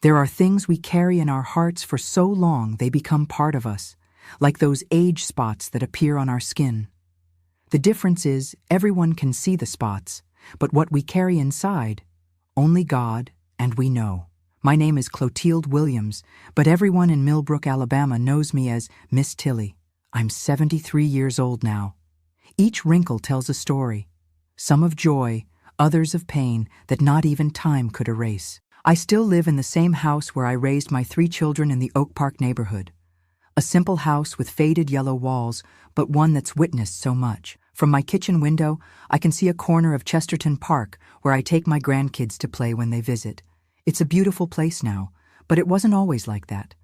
There are things we carry in our hearts for so long they become part of us, like those age spots that appear on our skin. The difference is everyone can see the spots, but what we carry inside, only God and we know. My name is Clotilde Williams, but everyone in Millbrook, Alabama knows me as Miss Tilly. I'm 73 years old now. Each wrinkle tells a story, some of joy, others of pain that not even time could erase. I still live in the same house where I raised my 3 children in the Oak Park neighborhood. A simple house with faded yellow walls, but one that's witnessed so much. From my kitchen window, I can see a corner of Chesterton Park where I take my grandkids to play when they visit. It's a beautiful place now, but it wasn't always like that.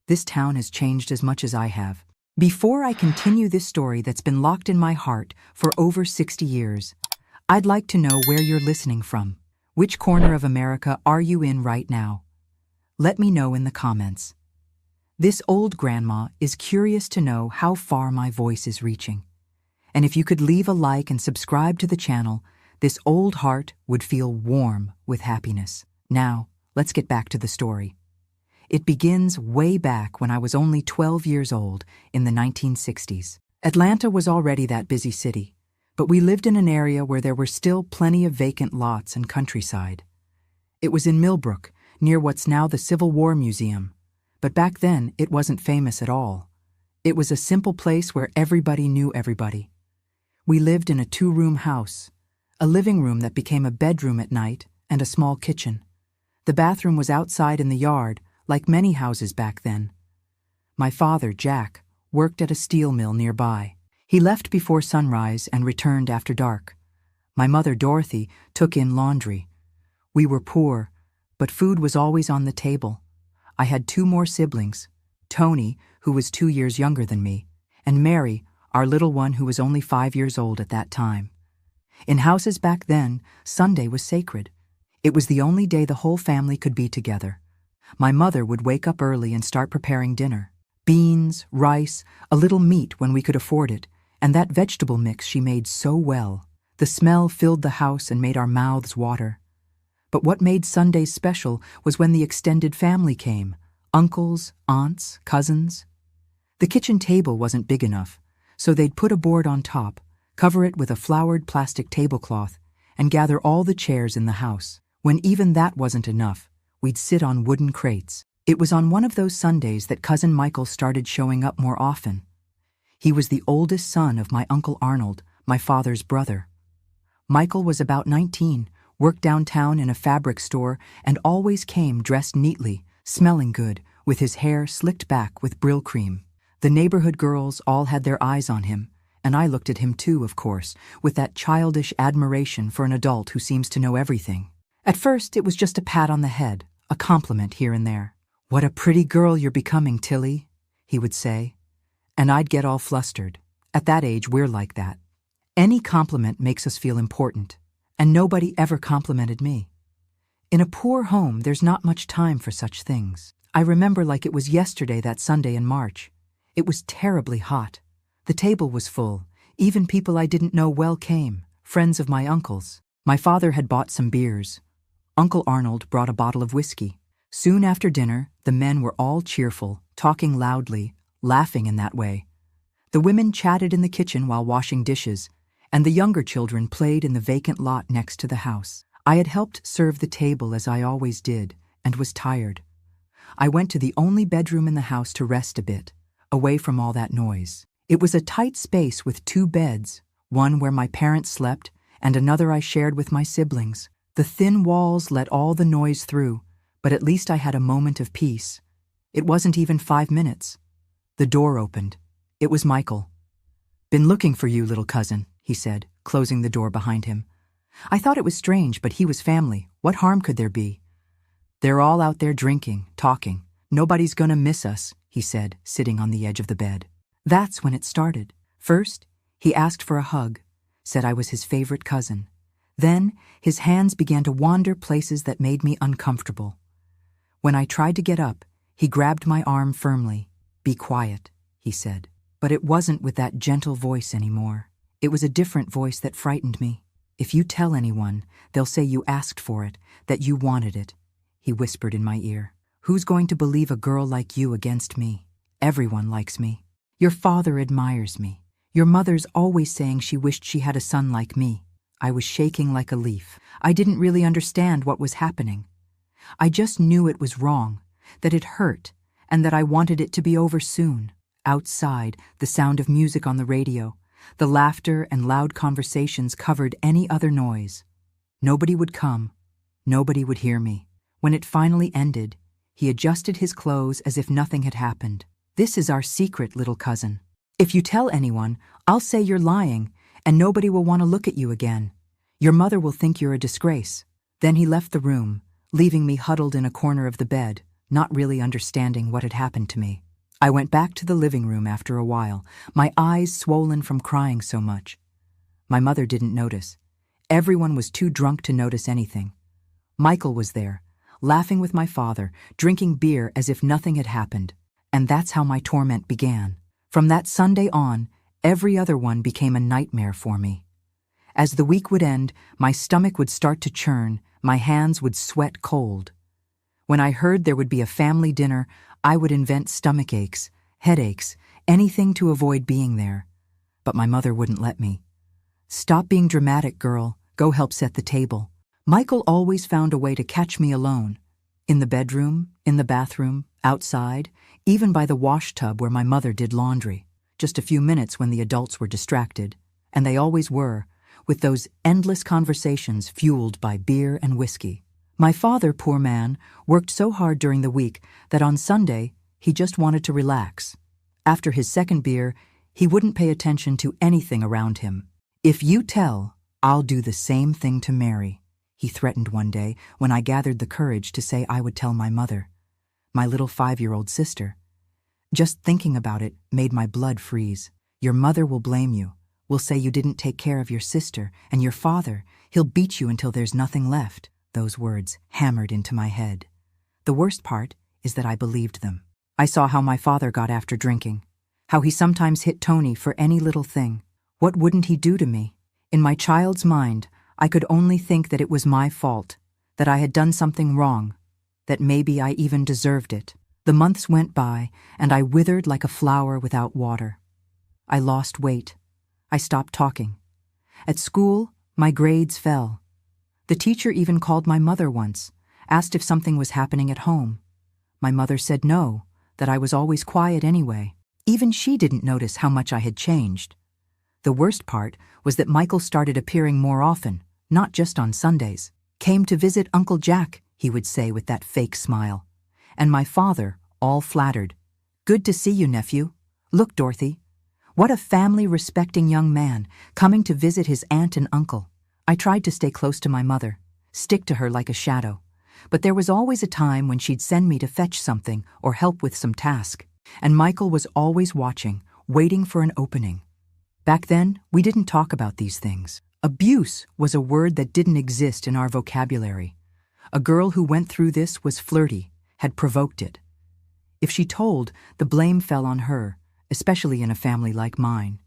This town has changed as much as I have. Before I continue this story that's been locked in my heart for over 60 years, I'd like to know where you're listening from. Which corner of America are you in right now? Let me know in the comments. This old grandma is curious to know how far my voice is reaching. And if you could leave a like and subscribe to the channel, this old heart would feel warm with happiness. Now, let's get back to the story. It begins way back when I was only 12 years old in the 1960s. Atlanta was already that busy city, but we lived in an area where there were still plenty of vacant lots and countryside. It was in Millbrook, near what's now the Civil War Museum, but back then it wasn't famous at all. It was a simple place where everybody knew everybody. We lived in a 2-room house, a living room that became a bedroom at night, and a small kitchen. The bathroom was outside in the yard, like many houses back then. My father, Jack, worked at a steel mill nearby. He left before sunrise and returned after dark. My mother, Dorothy, took in laundry. We were poor, but food was always on the table. I had 2 more siblings, Tony, who was 2 years younger than me, and Mary, our little one who was only 5 years old at that time. In houses back then, Sunday was sacred. It was the only day the whole family could be together. My mother would wake up early and start preparing dinner. Beans, rice, a little meat when we could afford it, and that vegetable mix she made so well. The smell filled the house and made our mouths water. But what made Sundays special was when the extended family came, uncles, aunts, cousins. The kitchen table wasn't big enough, so they'd put a board on top, cover it with a flowered plastic tablecloth, and gather all the chairs in the house. When even that wasn't enough, we'd sit on wooden crates. It was on one of those Sundays that Cousin Michael started showing up more often. He was the oldest son of my Uncle Arnold, my father's brother. Michael was about 19, worked downtown in a fabric store, and always came dressed neatly, smelling good, with his hair slicked back with Brill cream. The neighborhood girls all had their eyes on him, and I looked at him too, of course, with that childish admiration for an adult who seems to know everything. At first, it was just a pat on the head, a compliment here and there. "What a pretty girl you're becoming, Tilly," he would say. And I'd get all flustered. At that age, we're like that. Any compliment makes us feel important, and nobody ever complimented me. In a poor home, there's not much time for such things. I remember like it was yesterday that Sunday in March. It was terribly hot. The table was full. Even people I didn't know well came, friends of my uncle's. My father had bought some beers. Uncle Arnold brought a bottle of whiskey. Soon after dinner, the men were all cheerful, talking loudly, laughing in that way. The women chatted in the kitchen while washing dishes, and the younger children played in the vacant lot next to the house. I had helped serve the table as I always did, and was tired. I went to the only bedroom in the house to rest a bit, away from all that noise. It was a tight space with 2 beds, one where my parents slept, and another I shared with my siblings. The thin walls let all the noise through, but at least I had a moment of peace. It wasn't even 5 minutes. The door opened. It was Michael. "Been looking for you, little cousin," he said, closing the door behind him. I thought it was strange, but he was family. What harm could there be? "They're all out there drinking, talking. Nobody's gonna miss us," he said, sitting on the edge of the bed. That's when it started. First, he asked for a hug, said I was his favorite cousin. Then, his hands began to wander places that made me uncomfortable. When I tried to get up, he grabbed my arm firmly. "Be quiet," he said. But it wasn't with that gentle voice anymore. It was a different voice that frightened me. "If you tell anyone, they'll say you asked for it, that you wanted it," he whispered in my ear. Who's going to believe a girl like you against me? Everyone likes me. Your father admires me. Your mother's always saying she wished she had a son like me. I was shaking like a leaf. I didn't really understand what was happening. I just knew it was wrong, that it hurt, and that I wanted it to be over soon. Outside, the sound of music on the radio, the laughter and loud conversations covered any other noise. Nobody would come. Nobody would hear me. When it finally ended, he adjusted his clothes as if nothing had happened. This is our secret, little cousin. If you tell anyone, I'll say you're lying, and nobody will want to look at you again. Your mother will think you're a disgrace. Then he left the room, leaving me huddled in a corner of the bed, not really understanding what had happened to me. I went back to the living room after a while, my eyes swollen from crying so much. My mother didn't notice. Everyone was too drunk to notice anything. Michael was there, laughing with my father, drinking beer as if nothing had happened. And that's how my torment began. From that Sunday on, every other one became a nightmare for me. As the week would end, my stomach would start to churn, my hands would sweat cold. When I heard there would be a family dinner, I would invent stomach aches, headaches, anything to avoid being there. But my mother wouldn't let me. Stop being dramatic, girl. Go help set the table. Michael always found a way to catch me alone. In the bedroom, in the bathroom, outside, even by the wash tub where my mother did laundry. Just a few minutes when the adults were distracted. And they always were, with those endless conversations fueled by beer and whiskey. My father, poor man, worked so hard during the week that on Sunday he just wanted to relax. After his second beer, he wouldn't pay attention to anything around him. If you tell, I'll do the same thing to Mary, he threatened one day when I gathered the courage to say I would tell my mother, my little 5-year-old sister. Just thinking about it made my blood freeze. Your mother will blame you, will say you didn't take care of your sister, and your father, he'll beat you until there's nothing left. Those words hammered into my head. The worst part is that I believed them. I saw how my father got after drinking, how he sometimes hit Tony for any little thing. What wouldn't he do to me? In my child's mind, I could only think that it was my fault, that I had done something wrong, that maybe I even deserved it. The months went by, and I withered like a flower without water. I lost weight. I stopped talking. At school, my grades fell. The teacher even called my mother once, asked if something was happening at home. My mother said no, that I was always quiet anyway. Even she didn't notice how much I had changed. The worst part was that Michael started appearing more often, not just on Sundays. Came to visit Uncle Jack, he would say with that fake smile. And my father, all flattered. Good to see you, nephew. Look, Dorothy. What a family-respecting young man, coming to visit his aunt and uncle. I tried to stay close to my mother, stick to her like a shadow. But there was always a time when she'd send me to fetch something or help with some task. And Michael was always watching, waiting for an opening. Back then, we didn't talk about these things. Abuse was a word that didn't exist in our vocabulary. A girl who went through this was flirty, had provoked it. If she told, the blame fell on her, especially in a family like mine.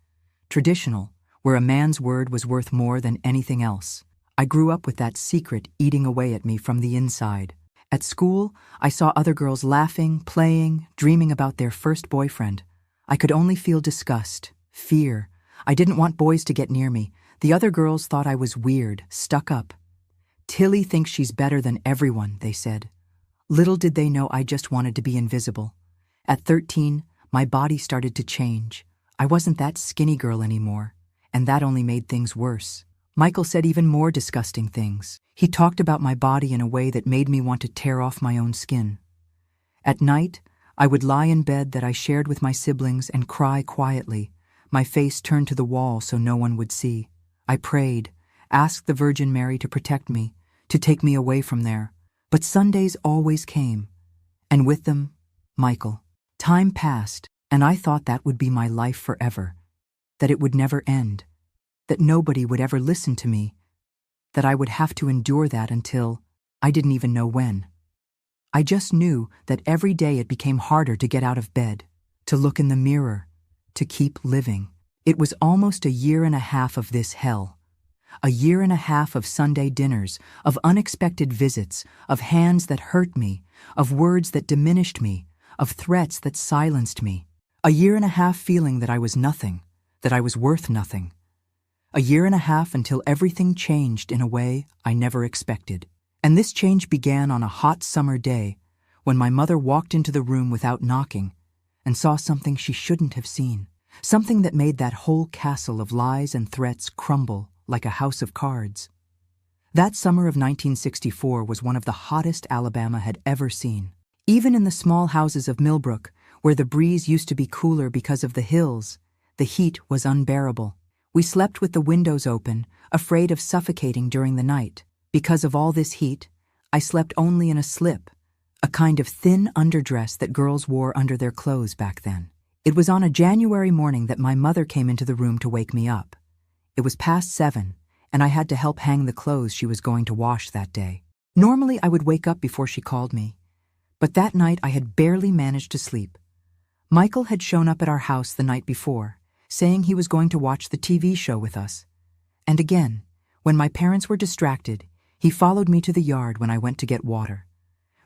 Traditional, where a man's word was worth more than anything else. I grew up with that secret eating away at me from the inside. At school, I saw other girls laughing, playing, dreaming about their first boyfriend. I could only feel disgust, fear. I didn't want boys to get near me. The other girls thought I was weird, stuck up. Tilly thinks she's better than everyone, they said. Little did they know I just wanted to be invisible. At 13, my body started to change. I wasn't that skinny girl anymore, and that only made things worse. Michael said even more disgusting things. He talked about my body in a way that made me want to tear off my own skin. At night, I would lie in bed that I shared with my siblings and cry quietly, my face turned to the wall so no one would see. I prayed, asked the Virgin Mary to protect me, to take me away from there. But Sundays always came, and with them, Michael. Time passed, and I thought that would be my life forever, that it would never end, that nobody would ever listen to me, that I would have to endure that until I didn't even know when. I just knew that every day it became harder to get out of bed, to look in the mirror, to keep living. It was almost a year and a half of this hell. A year and a half of Sunday dinners, of unexpected visits, of hands that hurt me, of words that diminished me, of threats that silenced me. A year and a half feeling that I was nothing, that I was worth nothing. A year and a half until everything changed in a way I never expected. And this change began on a hot summer day when my mother walked into the room without knocking and saw something she shouldn't have seen. Something that made that whole castle of lies and threats crumble like a house of cards. That summer of 1964 was one of the hottest Alabama had ever seen. Even in the small houses of Millbrook, where the breeze used to be cooler because of the hills, the heat was unbearable. We slept with the windows open, afraid of suffocating during the night. Because of all this heat, I slept only in a slip, a kind of thin underdress that girls wore under their clothes back then. It was on a January morning that my mother came into the room to wake me up. It was past 7, and I had to help hang the clothes she was going to wash that day. Normally I would wake up before she called me, but that night I had barely managed to sleep. Michael had shown up at our house the night before, saying he was going to watch the TV show with us. And again, when my parents were distracted, he followed me to the yard when I went to get water.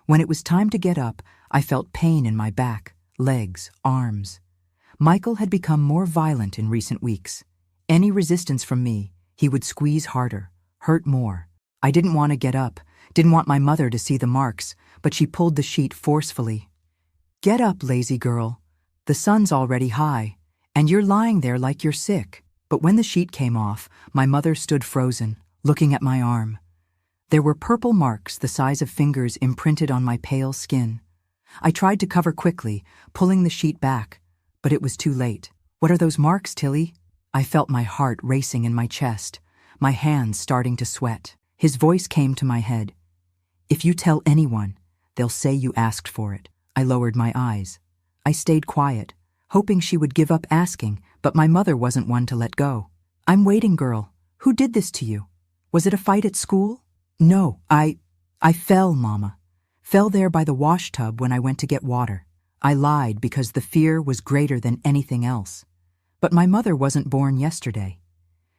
When it was time to get up, I felt pain in my back, legs, arms. Michael had become more violent in recent weeks. Any resistance from me, he would squeeze harder, hurt more. I didn't want to get up, didn't want my mother to see the marks, but she pulled the sheet forcefully. "Get up, lazy girl. The sun's already high, and you're lying there like you're sick." But when the sheet came off, my mother stood frozen, looking at my arm. There were purple marks the size of fingers imprinted on my pale skin. I tried to cover quickly, pulling the sheet back, but it was too late. "What are those marks, Tilly?" I felt my heart racing in my chest, my hands starting to sweat. His voice came to my head. "If you tell anyone, they'll say you asked for it." I lowered my eyes. I stayed quiet, hoping she would give up asking, but my mother wasn't one to let go. "I'm waiting, girl. Who did this to you? Was it a fight at school?" "No, I fell, Mama. Fell there by the wash tub when I went to get water." I lied because the fear was greater than anything else. But my mother wasn't born yesterday.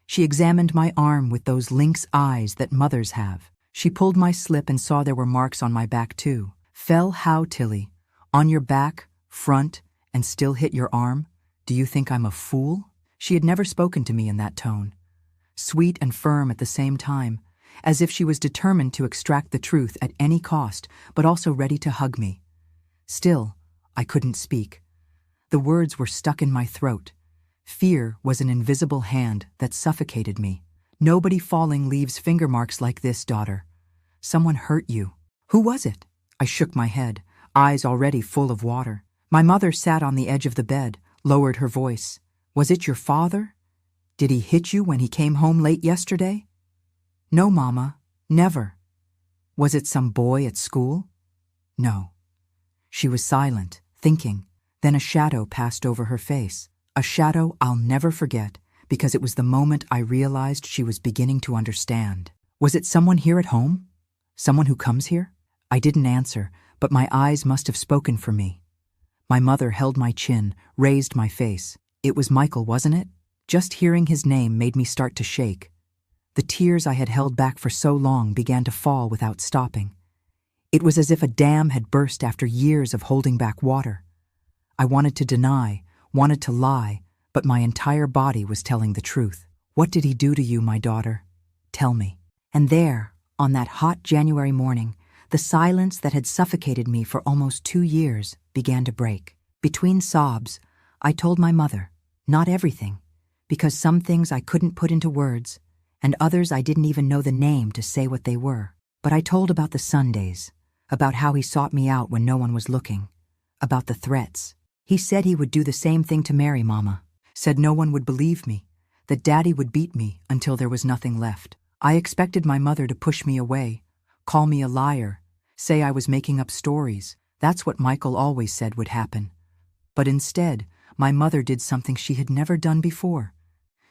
She examined my arm with those lynx eyes that mothers have. She pulled my slip and saw there were marks on my back too. "Fell how, Tilly? On your back, front, and still hit your arm? Do you think I'm a fool?" She had never spoken to me in that tone. Sweet and firm at the same time, as if she was determined to extract the truth at any cost, but also ready to hug me. Still, I couldn't speak. The words were stuck in my throat. Fear was an invisible hand that suffocated me. "Nobody falling leaves finger marks like this, daughter. Someone hurt you." "Who was it?" I shook my head, eyes already full of water. My mother sat on the edge of the bed, lowered her voice. "Was it your father? Did he hit you when he came home late yesterday?" "No, Mama, never." "Was it some boy at school?" "No." She was silent, thinking. Then a shadow passed over her face. A shadow I'll never forget, because it was the moment I realized she was beginning to understand. "Was it someone here at home? Someone who comes here?" I didn't answer, but my eyes must have spoken for me. My mother held my chin, raised my face. "It was Michael, wasn't it?" Just hearing his name made me start to shake. The tears I had held back for so long began to fall without stopping. It was as if a dam had burst after years of holding back water. I wanted to deny, wanted to lie, but my entire body was telling the truth. "What did he do to you, my daughter? Tell me." And there, on that hot January morning, the silence that had suffocated me for almost 2 years began to break. Between sobs, I told my mother, not everything, because some things I couldn't put into words, and others I didn't even know the name to say what they were. But I told about the Sundays, about how he sought me out when no one was looking, about the threats. He said he would do the same thing to Mary, Mama. Said no one would believe me, that Daddy would beat me until there was nothing left. I expected my mother to push me away, call me a liar, say I was making up stories. That's what Michael always said would happen. But instead, my mother did something she had never done before.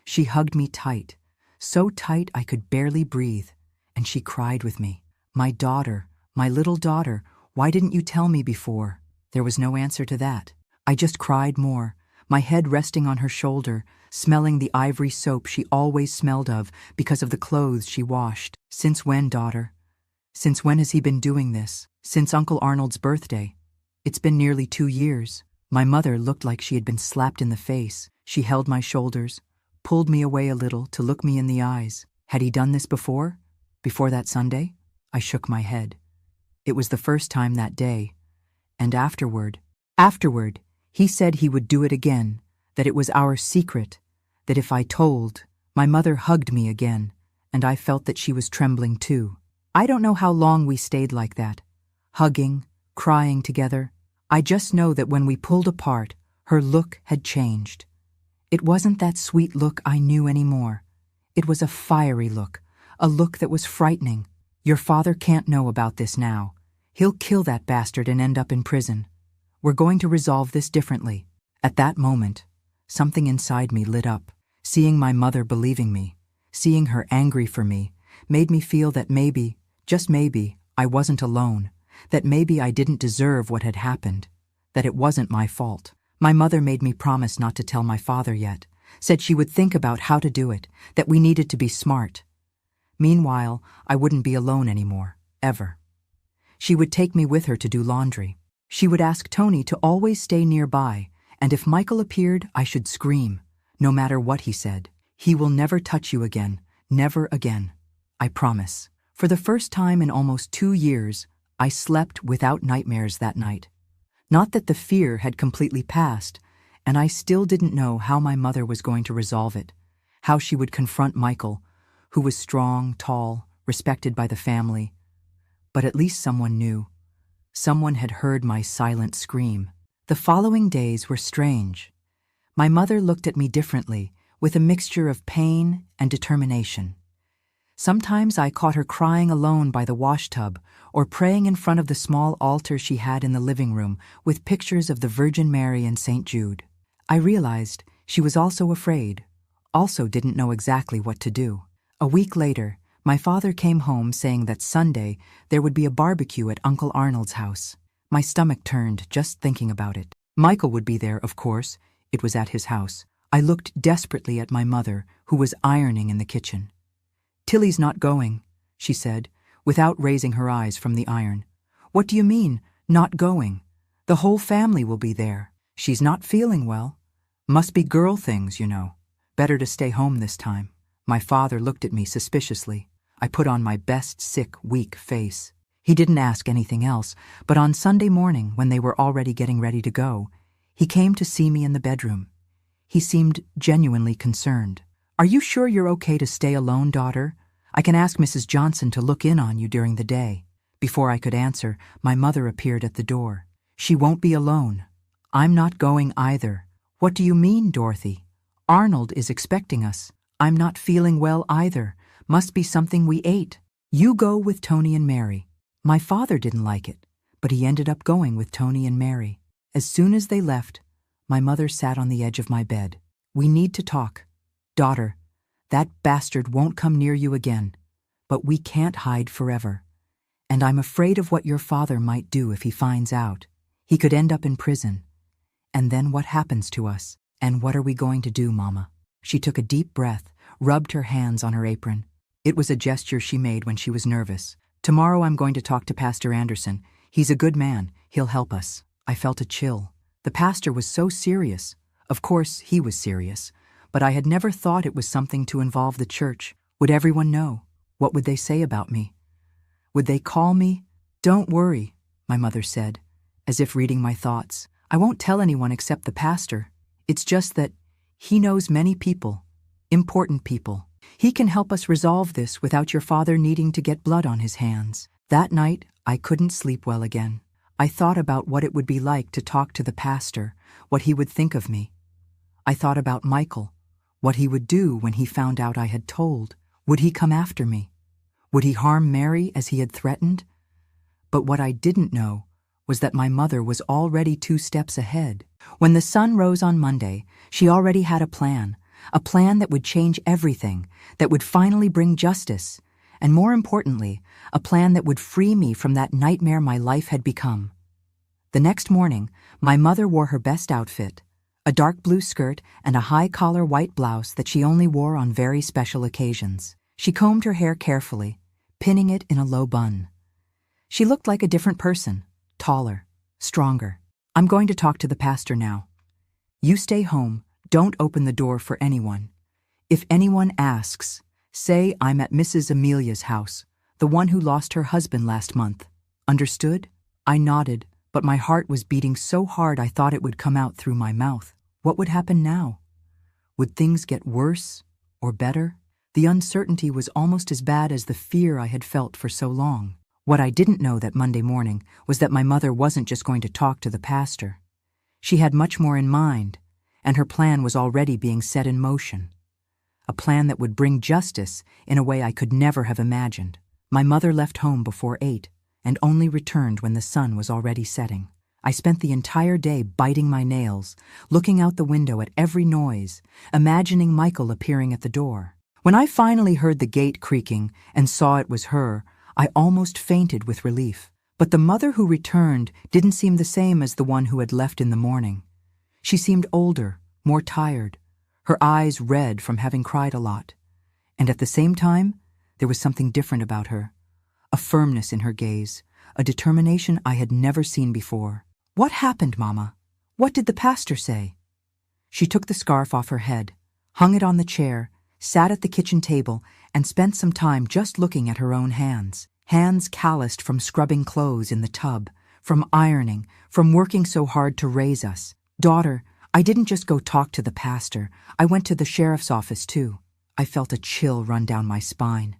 She hugged me tight, so tight I could barely breathe, and she cried with me. "My daughter, my little daughter, why didn't you tell me before?" There was no answer to that. I just cried more, my head resting on her shoulder, smelling the ivory soap she always smelled of because of the clothes she washed. "Since when, daughter? Since when has he been doing this?" "Since Uncle Arnold's birthday. It's been nearly 2 years." My mother looked like she had been slapped in the face. She held my shoulders, pulled me away a little to look me in the eyes. "Had he done this before? Before that Sunday?" I shook my head. "It was the first time that day. And afterward, he said he would do it again, that it was our secret, that if I told..." My mother hugged me again, and I felt that she was trembling too. I don't know how long we stayed like that, hugging, crying together. I just know that when we pulled apart, her look had changed. It wasn't that sweet look I knew anymore. It was a fiery look, a look that was frightening. "Your father can't know about this now. He'll kill that bastard and end up in prison. We're going to resolve this differently." At that moment, something inside me lit up. Seeing my mother believing me, seeing her angry for me, made me feel that maybe, just maybe, I wasn't alone, that maybe I didn't deserve what had happened, that it wasn't my fault. My mother made me promise not to tell my father yet, said she would think about how to do it, that we needed to be smart. Meanwhile, I wouldn't be alone anymore, ever. She would take me with her to do laundry. She would ask Tony to always stay nearby, and if Michael appeared, I should scream, no matter what he said. "He will never touch you again, never again. I promise." For the first time in almost 2 years, I slept without nightmares that night. Not that the fear had completely passed, and I still didn't know how my mother was going to resolve it, how she would confront Michael, who was strong, tall, respected by the family. But at least someone knew. Someone had heard my silent scream. The following days were strange. My mother looked at me differently, with a mixture of pain and determination. Sometimes I caught her crying alone by the washtub or praying in front of the small altar she had in the living room with pictures of the Virgin Mary and St. Jude. I realized she was also afraid, also didn't know exactly what to do. A week later, my father came home saying that Sunday there would be a barbecue at Uncle Arnold's house. My stomach turned just thinking about it. Michael would be there, of course. It was at his house. I looked desperately at my mother, who was ironing in the kitchen. "Tilly's not going," she said, without raising her eyes from the iron. "What do you mean, not going? The whole family will be there. She's not feeling well. Must be girl things, you know. Better to stay home this time." My father looked at me suspiciously. I put on my best sick, weak face. He didn't ask anything else, but on Sunday morning, when they were already getting ready to go, he came to see me in the bedroom. He seemed genuinely concerned. "Are you sure you're okay to stay alone, daughter? I can ask Mrs. Johnson to look in on you during the day." Before I could answer, my mother appeared at the door. "She won't be alone. I'm not going either." "What do you mean, Dorothy? Arnold is expecting us. I'm not feeling well either. Must be something we ate. You go with Tony and Mary." My father didn't like it, but he ended up going with Tony and Mary. As soon as they left, my mother sat on the edge of my bed. "We need to talk. Daughter, that bastard won't come near you again, but we can't hide forever. And I'm afraid of what your father might do if he finds out. He could end up in prison. And then what happens to us? And what are we going to do, Mama?" She took a deep breath, rubbed her hands on her apron. It was a gesture she made when she was nervous. "Tomorrow I'm going to talk to Pastor Anderson. He's a good man. He'll help us." I felt a chill. The pastor was so serious. Of course, he was serious. But I had never thought it was something to involve the church. Would everyone know? What would they say about me? Would they call me? "Don't worry," my mother said, as if reading my thoughts. "I won't tell anyone except the pastor. It's just that he knows many people, important people. He can help us resolve this without your father needing to get blood on his hands." That night, I couldn't sleep well again. I thought about what it would be like to talk to the pastor, what he would think of me. I thought about Michael, what he would do when he found out I had told. Would he come after me? Would he harm Mary as he had threatened? But what I didn't know was that my mother was already 2 steps ahead. When the sun rose on Monday, she already had a plan that would change everything, that would finally bring justice, and more importantly, a plan that would free me from that nightmare my life had become. The next morning, my mother wore her best outfit, a dark blue skirt and a high-collar white blouse that she only wore on very special occasions. She combed her hair carefully, pinning it in a low bun. She looked like a different person, taller, stronger. "I'm going to talk to the pastor now. You stay home, don't open the door for anyone. If anyone asks, say I'm at Mrs. Amelia's house, the one who lost her husband last month. Understood?" I nodded, but my heart was beating so hard I thought it would come out through my mouth. What would happen now? Would things get worse or better? The uncertainty was almost as bad as the fear I had felt for so long. What I didn't know that Monday morning was that my mother wasn't just going to talk to the pastor. She had much more in mind, and her plan was already being set in motion. A plan that would bring justice in a way I could never have imagined. My mother left home before 8 and only returned when the sun was already setting. I spent the entire day biting my nails, looking out the window at every noise, imagining Michael appearing at the door. When I finally heard the gate creaking and saw it was her, I almost fainted with relief. But the mother who returned didn't seem the same as the one who had left in the morning. She seemed older, more tired, her eyes red from having cried a lot. And at the same time, there was something different about her. A firmness in her gaze, a determination I had never seen before. "What happened, Mama? What did the pastor say?" She took the scarf off her head, hung it on the chair, sat at the kitchen table, and spent some time just looking at her own hands. Hands calloused from scrubbing clothes in the tub, from ironing, from working so hard to raise us. "Daughter, I didn't just go talk to the pastor. I went to the sheriff's office too." I felt a chill run down my spine.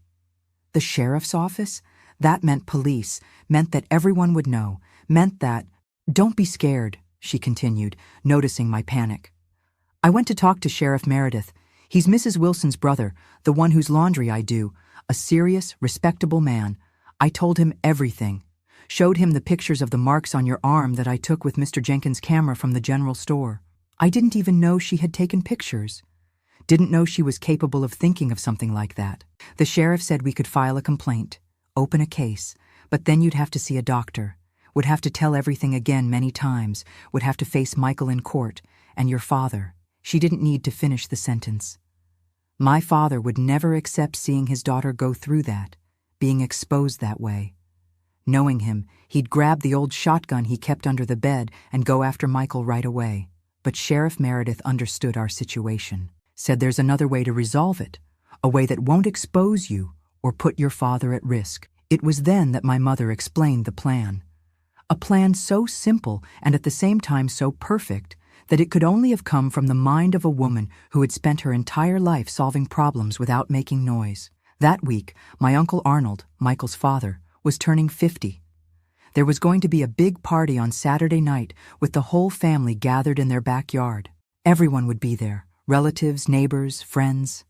The sheriff's office? That meant police, meant that everyone would know, meant that— "Don't be scared," she continued, noticing my panic. "I went to talk to Sheriff Meredith. He's Mrs. Wilson's brother, the one whose laundry I do, a serious, respectable man. I told him everything. Showed him the pictures of the marks on your arm that I took with Mr. Jenkins' camera from the general store. I didn't even know she had taken pictures. Didn't know she was capable of thinking of something like that. The sheriff said we could file a complaint, open a case, but then you'd have to see a doctor, would have to tell everything again many times, would have to face Michael in court, and your father." She didn't need to finish the sentence. "My father would never accept seeing his daughter go through that, being exposed that way. Knowing him, he'd grab the old shotgun he kept under the bed and go after Michael right away. But Sheriff Meredith understood our situation, said there's another way to resolve it, a way that won't expose you or put your father at risk." It was then that my mother explained the plan. A plan so simple and at the same time so perfect that it could only have come from the mind of a woman who had spent her entire life solving problems without making noise. That week, my Uncle Arnold, Michael's father, was turning 50. There was going to be a big party on Saturday night with the whole family gathered in their backyard. Everyone would be there, relatives, neighbors, friends.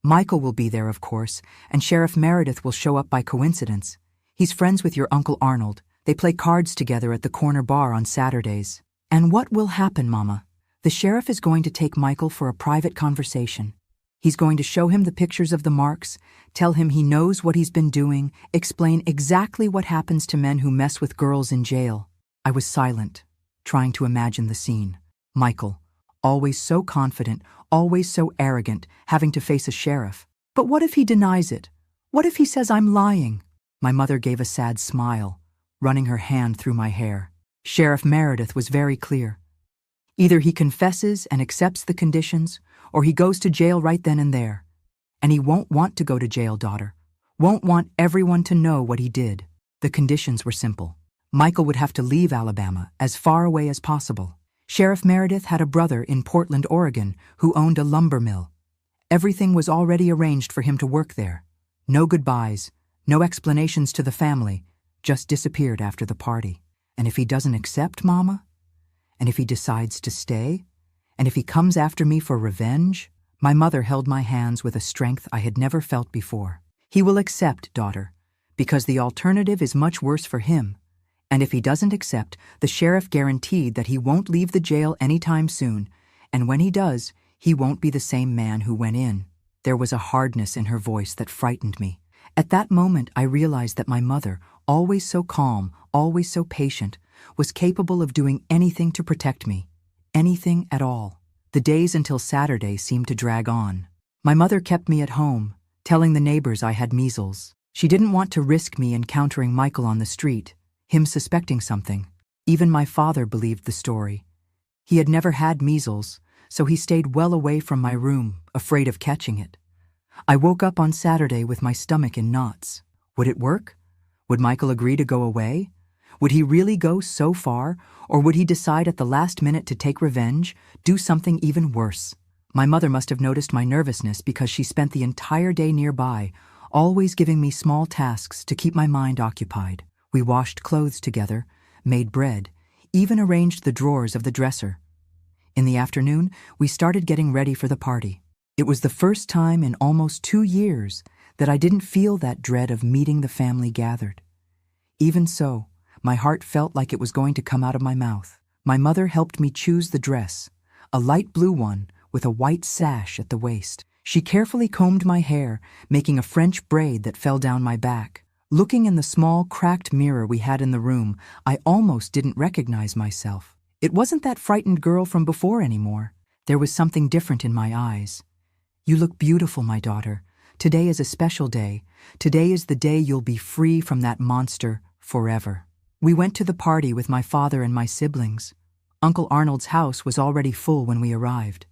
Michael will be there, of course, and Sheriff Meredith will show up by coincidence. He's friends with your Uncle Arnold. They play cards together at the corner bar on Saturdays. And what will happen, Mama? The sheriff is going to take Michael for a private conversation. He's going to show him the pictures of the marks, tell him he knows what he's been doing, explain exactly what happens to men who mess with girls in jail. I was silent, trying to imagine the scene. Michael, always so confident, always so arrogant, having to face a sheriff. But what if he denies it? What if he says I'm lying? My mother gave a sad smile, running her hand through my hair. Sheriff Meredith was very clear. Either he confesses and accepts the conditions, or he goes to jail right then and there. And he won't want to go to jail, daughter. Won't want everyone to know what he did. The conditions were simple. Michael would have to leave Alabama as far away as possible. Sheriff Meredith had a brother in Portland, Oregon, who owned a lumber mill. Everything was already arranged for him to work there. No goodbyes, no explanations to the family, just disappeared after the party. And if he doesn't accept, Mama? And if he decides to stay? And if he comes after me for revenge? My mother held my hands with a strength I had never felt before. He will accept, daughter, because the alternative is much worse for him. And if he doesn't accept, the sheriff guaranteed that he won't leave the jail anytime soon, and when he does, he won't be the same man who went in. There was a hardness in her voice that frightened me. At that moment, I realized that my mother, always so calm, always so patient, was capable of doing anything to protect me, anything at all. The days until Saturday seemed to drag on. My mother kept me at home, telling the neighbors I had measles. She didn't want to risk me encountering Michael on the street, him suspecting something. Even my father believed the story. He had never had measles, so he stayed well away from my room, afraid of catching it. I woke up on Saturday with my stomach in knots. Would it work? Would Michael agree to go away? Would he really go so far, or would he decide at the last minute to take revenge, do something even worse? My mother must have noticed my nervousness because she spent the entire day nearby, always giving me small tasks to keep my mind occupied. We washed clothes together, made bread, even arranged the drawers of the dresser. In the afternoon, we started getting ready for the party. It was the first time in almost 2 years that I didn't feel that dread of meeting the family gathered. Even so, my heart felt like it was going to come out of my mouth. My mother helped me choose the dress, a light blue one with a white sash at the waist. She carefully combed my hair, making a French braid that fell down my back. Looking in the small, cracked mirror we had in the room, I almost didn't recognize myself. It wasn't that frightened girl from before anymore. There was something different in my eyes. "You look beautiful, my daughter. Today is a special day. Today is the day you'll be free from that monster forever." We went to the party with my father and my siblings. Uncle Arnold's house was already full when we arrived.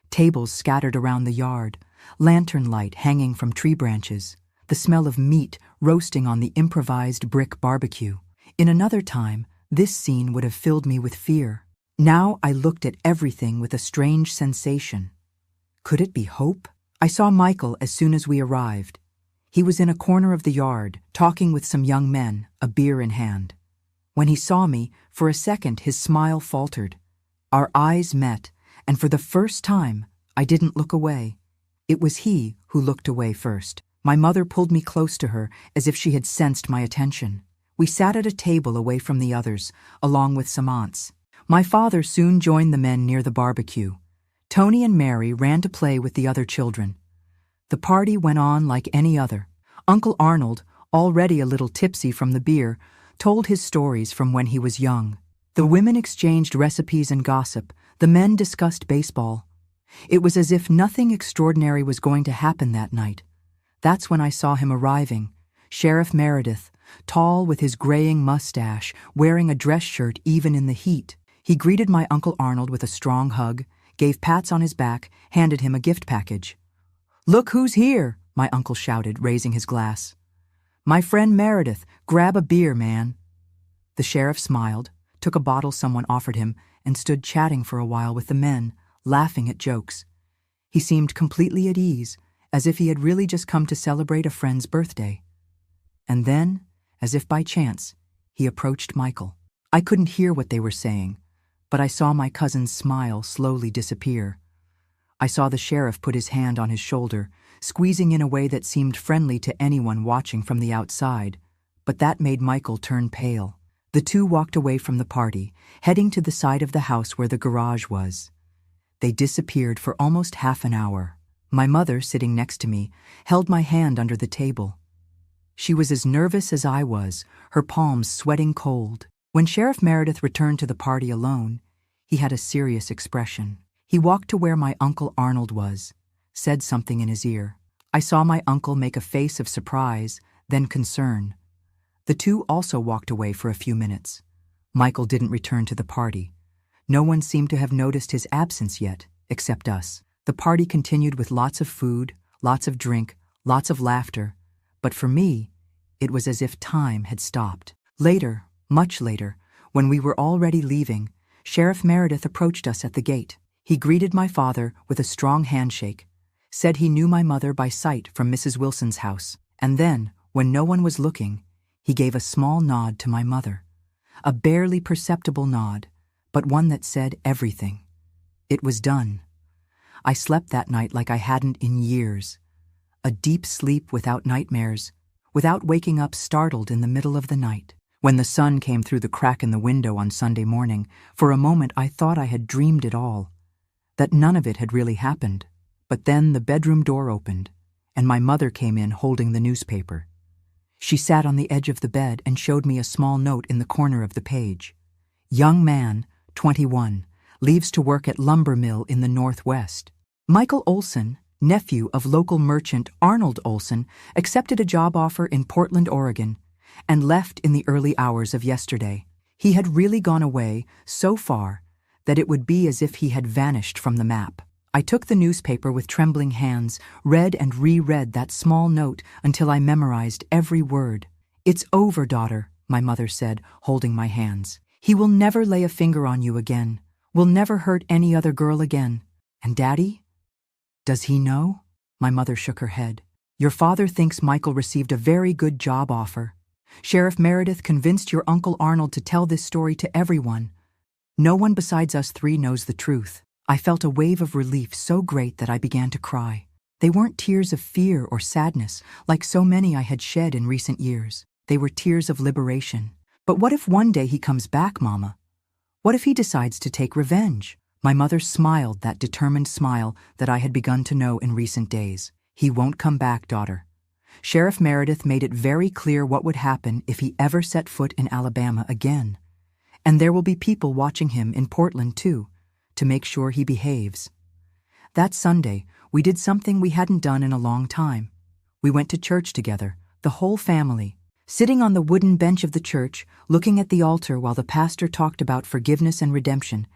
Tables scattered around the yard, lantern light hanging from tree branches, the smell of meat roasting on the improvised brick barbecue. In another time, this scene would have filled me with fear. Now I looked at everything with a strange sensation. Could it be hope? I saw Michael as soon as we arrived. He was in a corner of the yard, talking with some young men, a beer in hand. When he saw me, for a second his smile faltered. Our eyes met, and for the first time, I didn't look away. It was he who looked away first. My mother pulled me close to her as if she had sensed my attention. We sat at a table away from the others, along with some aunts. My father soon joined the men near the barbecue. Tony and Mary ran to play with the other children. The party went on like any other. Uncle Arnold, already a little tipsy from the beer, told his stories from when he was young. The women exchanged recipes and gossip. The men discussed baseball. It was as if nothing extraordinary was going to happen that night. That's when I saw him arriving, Sheriff Meredith, tall with his graying mustache, wearing a dress shirt even in the heat. He greeted my Uncle Arnold with a strong hug, gave pats on his back, handed him a gift package. "Look who's here," my uncle shouted, raising his glass. "My friend Meredith, grab a beer, man." The sheriff smiled, took a bottle someone offered him, and stood chatting for a while with the men, laughing at jokes. He seemed completely at ease, as if he had really just come to celebrate a friend's birthday. And then, as if by chance, he approached Michael. I couldn't hear what they were saying, but I saw my cousin's smile slowly disappear. I saw the sheriff put his hand on his shoulder, squeezing in a way that seemed friendly to anyone watching from the outside, but that made Michael turn pale. The two walked away from the party, heading to the side of the house where the garage was. They disappeared for almost half an hour. My mother, sitting next to me, held my hand under the table. She was as nervous as I was, her palms sweating cold. When Sheriff Meredith returned to the party alone, he had a serious expression. He walked to where my Uncle Arnold was, said something in his ear. I saw my uncle make a face of surprise, then concern. The two also walked away for a few minutes. Michael didn't return to the party. No one seemed to have noticed his absence yet, except us. The party continued with lots of food, lots of drink, lots of laughter, but for me, it was as if time had stopped. Later, much later, when we were already leaving, Sheriff Meredith approached us at the gate. He greeted my father with a strong handshake, said he knew my mother by sight from Mrs. Wilson's house, and then, when no one was looking, he gave a small nod to my mother. A barely perceptible nod, but one that said everything. It was done. I slept that night like I hadn't in years. A deep sleep without nightmares, without waking up startled in the middle of the night. When the sun came through the crack in the window on Sunday morning, for a moment I thought I had dreamed it all, that none of it had really happened. But then the bedroom door opened, and my mother came in holding the newspaper. She sat on the edge of the bed and showed me a small note in the corner of the page. "Young man, 21, leaves to work at lumber mill in the Northwest. Michael Olson, nephew of local merchant Arnold Olson, accepted a job offer in Portland, Oregon, and left in the early hours of yesterday. He had really gone away so far that it would be as if he had vanished from the map. I took the newspaper with trembling hands, read and reread that small note until I memorized every word. "It's over, daughter," my mother said, holding my hands. "He will never lay a finger on you again, will never hurt any other girl again. And Daddy? Does he know?" My mother shook her head. "Your father thinks Michael received a very good job offer. Sheriff Meredith convinced your Uncle Arnold to tell this story to everyone. No one besides us three knows the truth." I felt a wave of relief so great that I began to cry. They weren't tears of fear or sadness, like so many I had shed in recent years. They were tears of liberation. "But what if one day he comes back, Mama? What if he decides to take revenge?" My mother smiled that determined smile that I had begun to know in recent days. "He won't come back, daughter. Sheriff Meredith made it very clear what would happen if he ever set foot in Alabama again. And there will be people watching him in Portland, too, to make sure he behaves." That Sunday, we did something we hadn't done in a long time. We went to church together, the whole family. Sitting on the wooden bench of the church, looking at the altar while the pastor talked about forgiveness and redemption,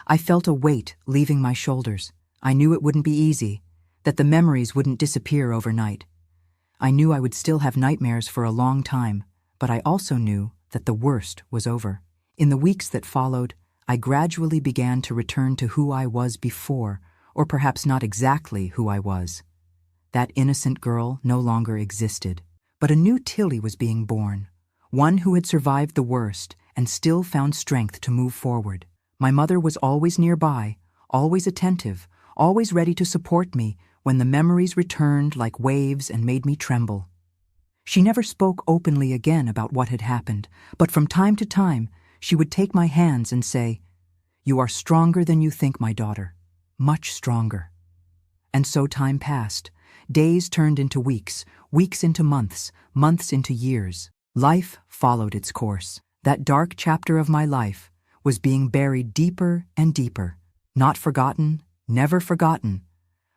I felt a weight leaving my shoulders. I knew it wouldn't be easy, that the memories wouldn't disappear overnight. I knew I would still have nightmares for a long time, but I also knew that the worst was over. In the weeks that followed, I gradually began to return to who I was before, or perhaps not exactly who I was. That innocent girl no longer existed, but a new Tilly was being born, one who had survived the worst and still found strength to move forward. My mother was always nearby, always attentive, always ready to support me when the memories returned like waves and made me tremble. She never spoke openly again about what had happened, but from time to time, she would take my hands and say, "You are stronger than you think, my daughter, much stronger." And so time passed. Days turned into weeks, weeks into months, months into years. Life followed its course. That dark chapter of my life was being buried deeper and deeper, not forgotten, never forgotten,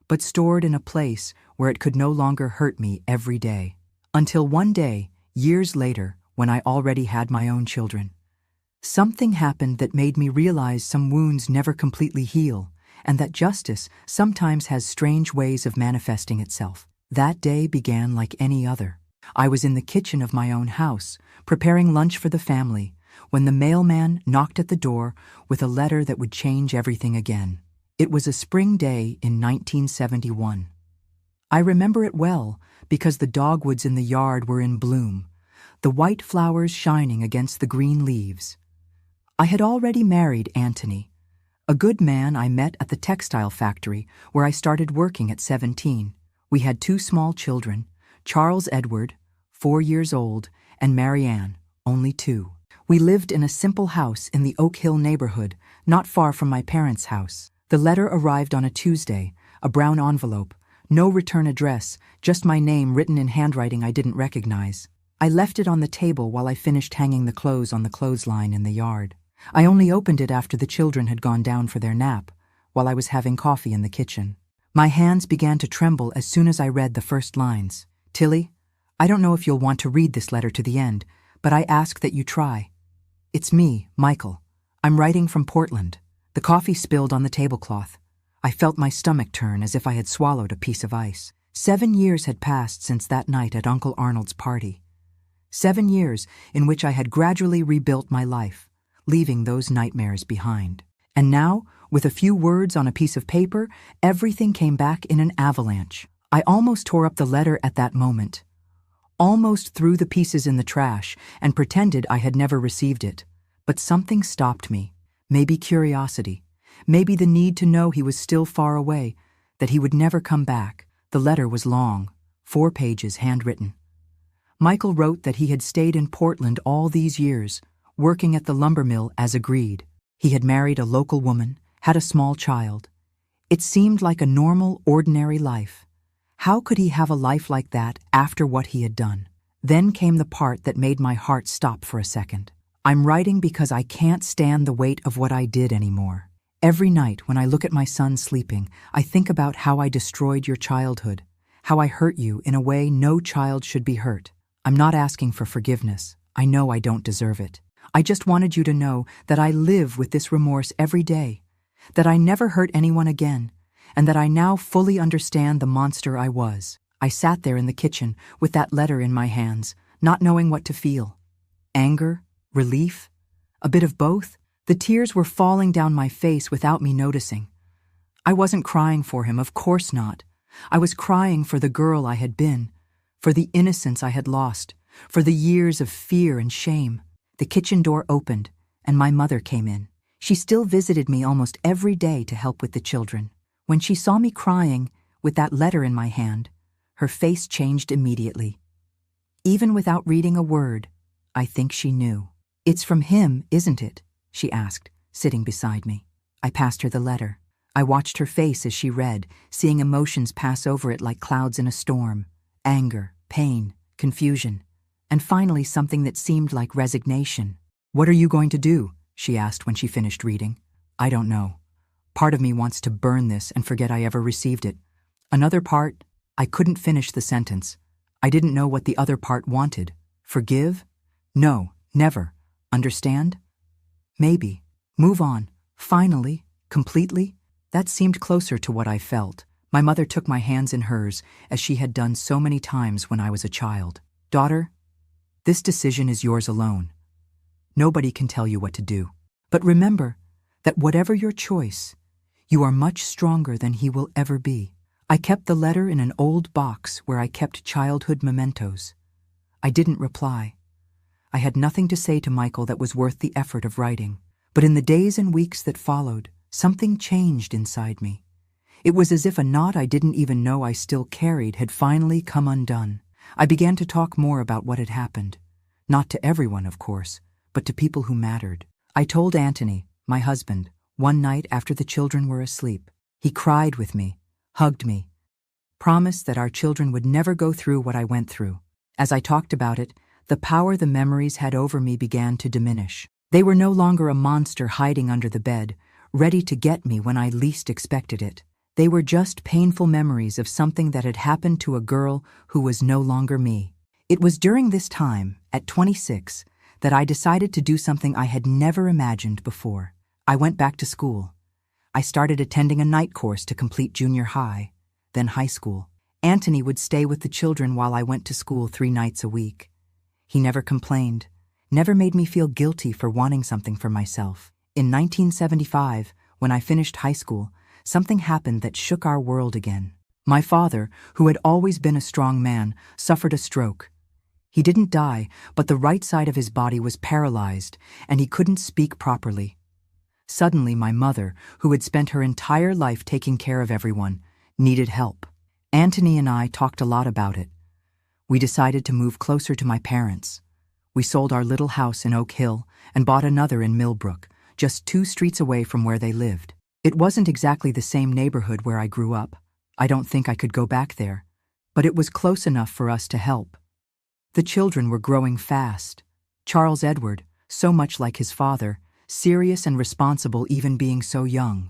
but stored in a place where it could no longer hurt me every day. Until one day, years later, when I already had my own children, something happened that made me realize some wounds never completely heal, and that justice sometimes has strange ways of manifesting itself. That day began like any other. I was in the kitchen of my own house, preparing lunch for the family, when the mailman knocked at the door with a letter that would change everything again. It was a spring day in 1971. I remember it well because the dogwoods in the yard were in bloom, the white flowers shining against the green leaves. I had already married Anthony, a good man I met at the textile factory where I started working at 17. We had 2 small children, Charles Edward, 4 years old, and Marianne, only 2. We lived in a simple house in the Oak Hill neighborhood, not far from my parents' house. The letter arrived on a Tuesday, a brown envelope, no return address, just my name written in handwriting I didn't recognize. I left it on the table while I finished hanging the clothes on the clothesline in the yard. I only opened it after the children had gone down for their nap, while I was having coffee in the kitchen. My hands began to tremble as soon as I read the first lines. "Tilly, I don't know if you'll want to read this letter to the end, but I ask that you try. It's me, Michael. I'm writing from Portland." The coffee spilled on the tablecloth. I felt my stomach turn as if I had swallowed a piece of ice. 7 years had passed since that night at Uncle Arnold's party. 7 years in which I had gradually rebuilt my life, leaving those nightmares behind. And now, with a few words on a piece of paper, everything came back in an avalanche. I almost tore up the letter at that moment, almost threw the pieces in the trash and pretended I had never received it. But something stopped me. Maybe curiosity, maybe the need to know he was still far away, that he would never come back. The letter was long, 4 pages handwritten. Michael wrote that he had stayed in Portland all these years, working at the lumber mill as agreed. He had married a local woman, had a small child. It seemed like a normal, ordinary life. How could he have a life like that after what he had done? Then came the part that made my heart stop for a second. "I'm writing because I can't stand the weight of what I did anymore. Every night when I look at my son sleeping, I think about how I destroyed your childhood, how I hurt you in a way no child should be hurt. I'm not asking for forgiveness. I know I don't deserve it. I just wanted you to know that I live with this remorse every day, that I never hurt anyone again, and that I now fully understand the monster I was. I sat there in the kitchen with that letter in my hands, not knowing what to feel. Anger? Relief? A bit of both? The tears were falling down my face without me noticing. I wasn't crying for him, of course not. I was crying for the girl I had been, for the innocence I had lost, for the years of fear and shame. The kitchen door opened, and my mother came in. She still visited me almost every day to help with the children. When she saw me crying, with that letter in my hand, her face changed immediately. Even without reading a word, I think she knew. "It's from him, isn't it?" she asked, sitting beside me. I passed her the letter. I watched her face as she read, seeing emotions pass over it like clouds in a storm. Anger, pain, confusion, and finally something that seemed like resignation. "What are you going to do?" she asked when she finished reading. "I don't know. Part of me wants to burn this and forget I ever received it. Another part, I couldn't finish the sentence. I didn't know what the other part wanted. Forgive? No, never. Understand? Maybe. Move on. Finally. Completely. That seemed closer to what I felt. My mother took my hands in hers, as she had done so many times when I was a child. "Daughter, this decision is yours alone. Nobody can tell you what to do. But remember that whatever your choice, you are much stronger than he will ever be." I kept the letter in an old box where I kept childhood mementos. I didn't reply. I had nothing to say to Michael that was worth the effort of writing. But in the days and weeks that followed, something changed inside me. It was as if a knot I didn't even know I still carried had finally come undone. I began to talk more about what had happened. Not to everyone, of course, but to people who mattered. I told Anthony, my husband, one night after the children were asleep. He cried with me, hugged me, promised that our children would never go through what I went through. As I talked about it, the power the memories had over me began to diminish. They were no longer a monster hiding under the bed, ready to get me when I least expected it. They were just painful memories of something that had happened to a girl who was no longer me. It was during this time, at 26, that I decided to do something I had never imagined before. I went back to school. I started attending a night course to complete junior high, then high school. Anthony would stay with the children while I went to school 3 nights a week. He never complained, never made me feel guilty for wanting something for myself. In 1975, when I finished high school, something happened that shook our world again. My father, who had always been a strong man, suffered a stroke. He didn't die, but the right side of his body was paralyzed, and he couldn't speak properly. Suddenly, my mother, who had spent her entire life taking care of everyone, needed help. Anthony and I talked a lot about it. We decided to move closer to my parents. We sold our little house in Oak Hill and bought another in Millbrook, just 2 streets away from where they lived. It wasn't exactly the same neighborhood where I grew up. I don't think I could go back there, but it was close enough for us to help. The children were growing fast. Charles Edward, so much like his father, serious and responsible even being so young.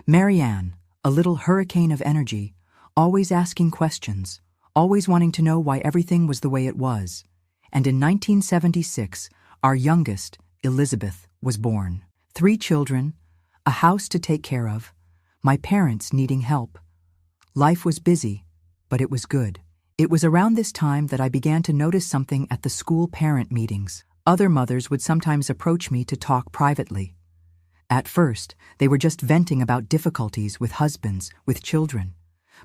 Marianne, a little hurricane of energy, always asking questions, always wanting to know why everything was the way it was. And in 1976, our youngest, Elizabeth, was born. 3 children, a house to take care of, my parents needing help. Life was busy, but it was good. It was around this time that I began to notice something at the school parent meetings. Other mothers would sometimes approach me to talk privately. At first, they were just venting about difficulties with husbands, with children.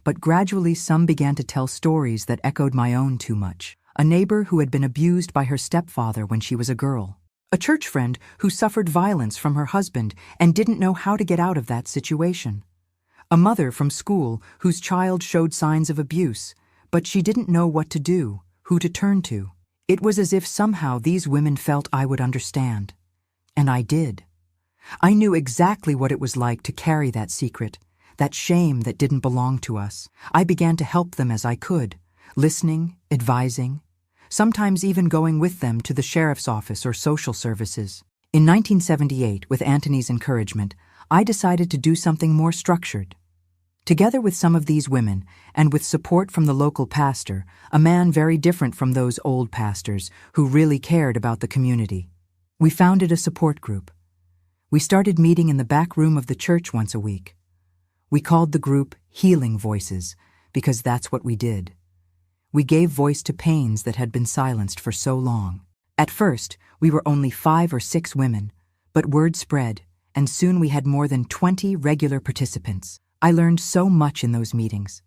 But gradually some began to tell stories that echoed my own too much. A neighbor who had been abused by her stepfather when she was a girl. A church friend who suffered violence from her husband and didn't know how to get out of that situation. A mother from school whose child showed signs of abuse, but she didn't know what to do, who to turn to. It was as if somehow these women felt I would understand. And I did. I knew exactly what it was like to carry that secret, that shame that didn't belong to us. I began to help them as I could, listening, advising, sometimes even going with them to the sheriff's office or social services. In 1978, with Anthony's encouragement, I decided to do something more structured. Together with some of these women, and with support from the local pastor, a man very different from those old pastors who really cared about the community, we founded a support group. We started meeting in the back room of the church once a week. We called the group Healing Voices, because that's what we did. We gave voice to pains that had been silenced for so long. At first, we were only 5 or 6 women, but word spread, and soon we had more than 20 regular participants. I learned so much in those meetings.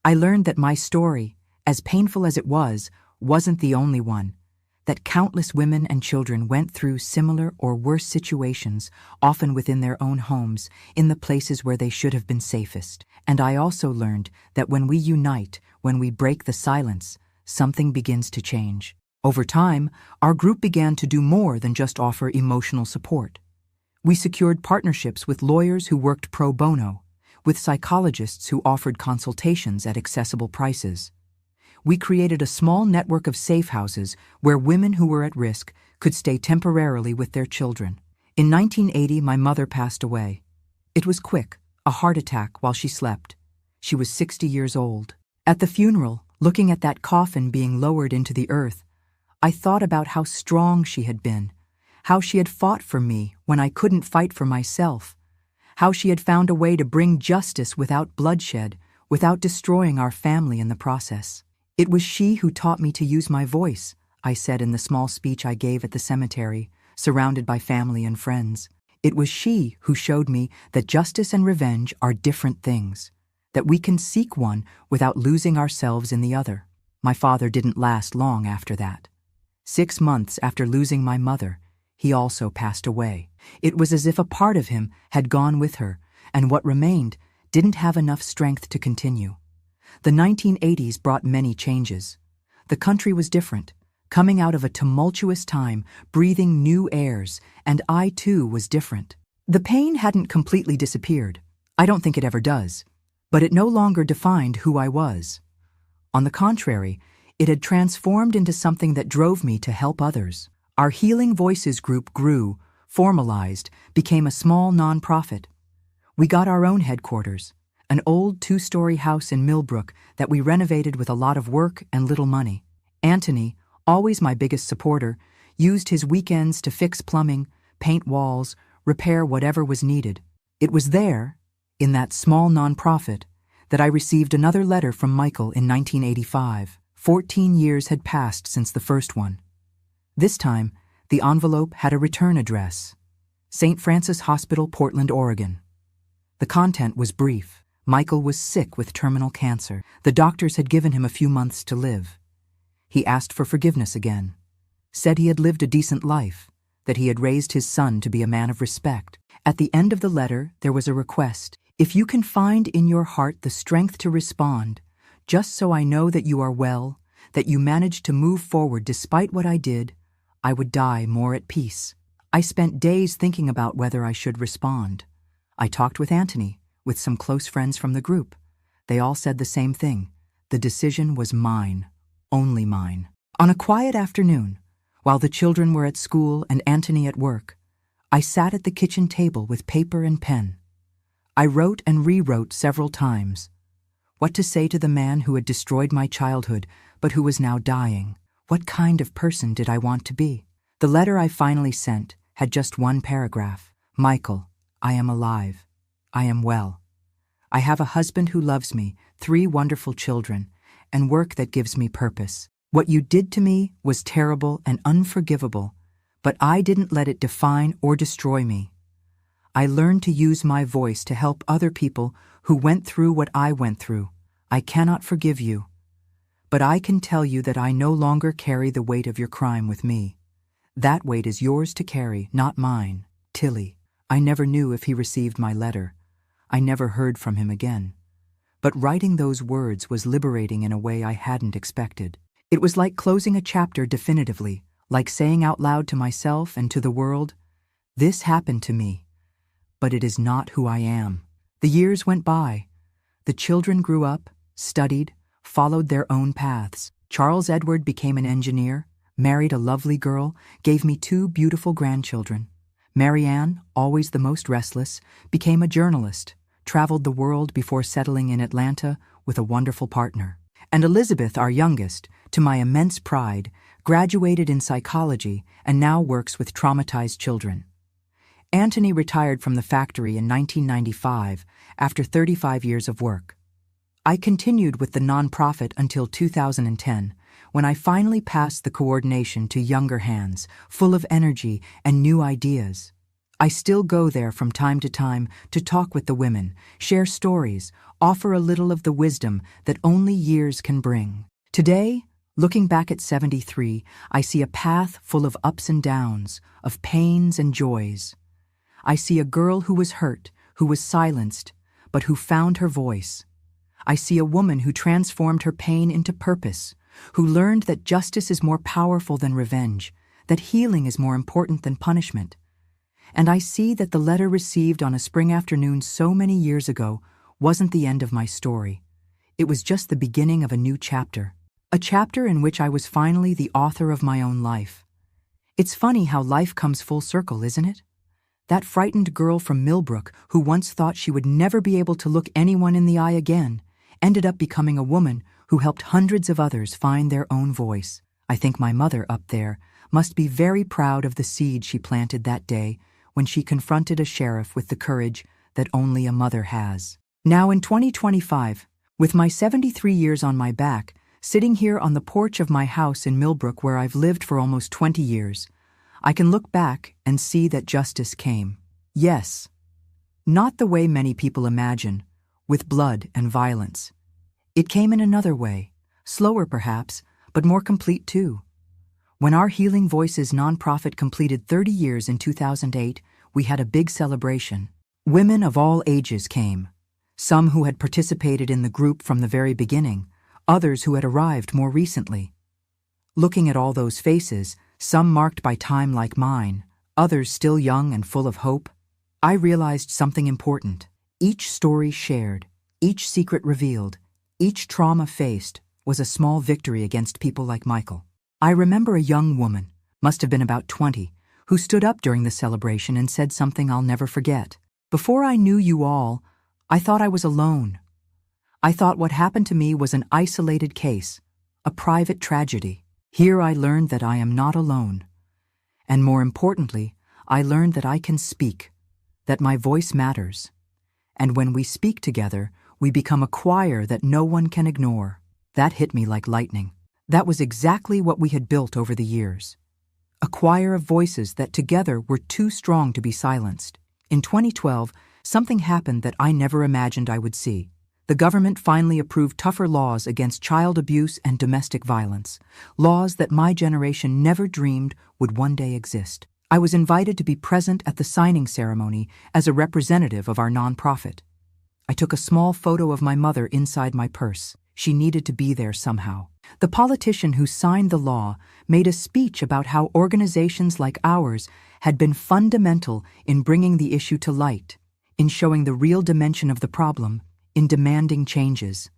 I learned that my story, as painful as it was, wasn't the only one, that countless women and children went through similar or worse situations, often within their own homes, in the places where they should have been safest. And I also learned that when we unite, when we break the silence, something begins to change. Over time, our group began to do more than just offer emotional support. We secured partnerships with lawyers who worked pro bono, with psychologists who offered consultations at accessible prices. We created a small network of safe houses where women who were at risk could stay temporarily with their children. In 1980, my mother passed away. It was quick, a heart attack while she slept. She was 60 years old. At the funeral, looking at that coffin being lowered into the earth, I thought about how strong she had been, how she had fought for me when I couldn't fight for myself, how she had found a way to bring justice without bloodshed, without destroying our family in the process. It was she who taught me to use my voice, I said in the small speech I gave at the cemetery, surrounded by family and friends. It was she who showed me that justice and revenge are different things, that we can seek one without losing ourselves in the other. My father didn't last long after that. 6 months after losing my mother, he also passed away. It was as if a part of him had gone with her, and what remained didn't have enough strength to continue. The 1980s brought many changes. The country was different, coming out of a tumultuous time, breathing new airs, and I too was different. The pain hadn't completely disappeared. I don't think it ever does. But it no longer defined who I was. On the contrary, it had transformed into something that drove me to help others. Our Healing Voices group grew, formalized, became a small nonprofit. We got our own headquarters, an old 2-story house in Millbrook that we renovated with a lot of work and little money. Anthony, always my biggest supporter, used his weekends to fix plumbing, paint walls, repair whatever was needed. It was there, in that small nonprofit, that I received another letter from Michael in 1985. 14 years had passed since the first one. This time, the envelope had a return address: St. Francis Hospital, Portland, Oregon. The content was brief. Michael was sick with terminal cancer. The doctors had given him a few months to live. He asked for forgiveness again, said he had lived a decent life, that he had raised his son to be a man of respect. At the end of the letter, there was a request: if you can find in your heart the strength to respond, just so I know that you are well, that you managed to move forward despite what I did, I would die more at peace. I spent days thinking about whether I should respond. I talked with Anthony, with some close friends from the group. They all said the same thing. The decision was mine, only mine. On a quiet afternoon, while the children were at school and Anthony at work, I sat at the kitchen table with paper and pen. I wrote and rewrote several times. What to say to the man who had destroyed my childhood, but who was now dying? What kind of person did I want to be? The letter I finally sent had just one paragraph. Michael, I am alive. I am well. I have a husband who loves me, 3 wonderful children, and work that gives me purpose. What you did to me was terrible and unforgivable, but I didn't let it define or destroy me. I learned to use my voice to help other people who went through what I went through. I cannot forgive you, but I can tell you that I no longer carry the weight of your crime with me. That weight is yours to carry, not mine. Tilly. I never knew if he received my letter. I never heard from him again. But writing those words was liberating in a way I hadn't expected. It was like closing a chapter definitively, like saying out loud to myself and to the world, this happened to me, but it is not who I am. The years went by. The children grew up, studied, followed their own paths. Charles Edward became an engineer, married a lovely girl, gave me 2 beautiful grandchildren. Marianne, always the most restless, became a journalist, traveled the world before settling in Atlanta with a wonderful partner. And Elizabeth, our youngest, to my immense pride, graduated in psychology and now works with traumatized children. Anthony retired from the factory in 1995 after 35 years of work. I continued with the nonprofit until 2010, when I finally passed the coordination to younger hands, full of energy and new ideas. I still go there from time to time to talk with the women, share stories, offer a little of the wisdom that only years can bring. Today, looking back at 73, I see a path full of ups and downs, of pains and joys. I see a girl who was hurt, who was silenced, but who found her voice. I see a woman who transformed her pain into purpose, who learned that justice is more powerful than revenge, that healing is more important than punishment. And I see that the letter received on a spring afternoon so many years ago wasn't the end of my story. It was just the beginning of a new chapter, a chapter in which I was finally the author of my own life. It's funny how life comes full circle, isn't it? That frightened girl from Millbrook who once thought she would never be able to look anyone in the eye again ended up becoming a woman who helped hundreds of others find their own voice. I think my mother up there must be very proud of the seed she planted that day when she confronted a sheriff with the courage that only a mother has. Now in 2025, with my 73 years on my back, sitting here on the porch of my house in Millbrook where I've lived for almost 20 years, I can look back and see that justice came. Yes, not the way many people imagine, with blood and violence. It came in another way, slower perhaps, but more complete too. When our Healing Voices nonprofit completed 30 years in 2008, we had a big celebration. Women of all ages came, some who had participated in the group from the very beginning, others who had arrived more recently. Looking at all those faces, some marked by time like mine, others still young and full of hope, I realized something important. Each story shared, each secret revealed, each trauma faced was a small victory against people like Michael. I remember a young woman, must have been about 20, who stood up during the celebration and said something I'll never forget. Before I knew you all, I thought I was alone. I thought what happened to me was an isolated case, a private tragedy. Here I learned that I am not alone. And more importantly, I learned that I can speak, that my voice matters. And when we speak together, we become a choir that no one can ignore. That hit me like lightning. That was exactly what we had built over the years. A choir of voices that together were too strong to be silenced. In 2012, something happened that I never imagined I would see. The government finally approved tougher laws against child abuse and domestic violence, laws that my generation never dreamed would one day exist. I was invited to be present at the signing ceremony as a representative of our nonprofit. I took a small photo of my mother inside my purse. She needed to be there somehow. The politician who signed the law made a speech about how organizations like ours had been fundamental in bringing the issue to light, in showing the real dimension of the problem, in demanding changes.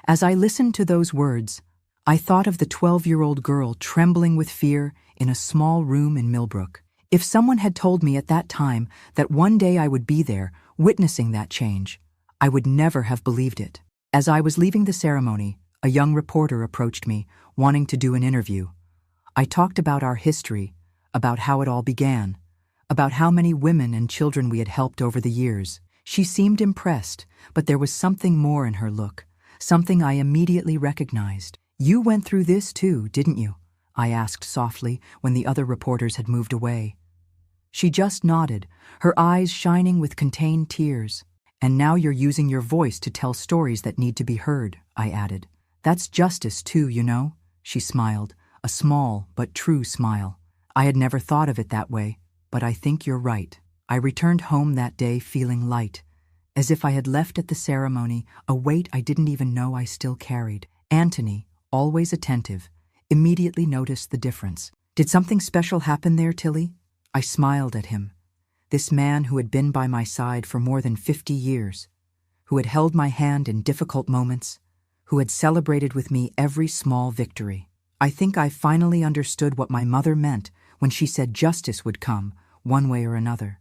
As I listened to those words, I thought of the 12-year-old girl trembling with fear in a small room in Millbrook. If someone had told me at that time that one day I would be there, witnessing that change, I would never have believed it. As I was leaving the ceremony, a young reporter approached me, wanting to do an interview. I talked about our history, about how it all began, about how many women and children we had helped over the years. She seemed impressed, but there was something more in her look, something I immediately recognized. "You went through this too, didn't you?" I asked softly when the other reporters had moved away. She just nodded, her eyes shining with contained tears. "And now you're using your voice to tell stories that need to be heard," I added. "That's justice too, you know." She smiled, a small but true smile. "I had never thought of it that way, but I think you're right." I returned home that day feeling light, as if I had left at the ceremony a weight I didn't even know I still carried. Anthony, always attentive, immediately noticed the difference. "Did something special happen there, Tilly?" I smiled at him. This man who had been by my side for more than 50 years, who had held my hand in difficult moments, who had celebrated with me every small victory. I think I finally understood what my mother meant when she said justice would come, one way or another.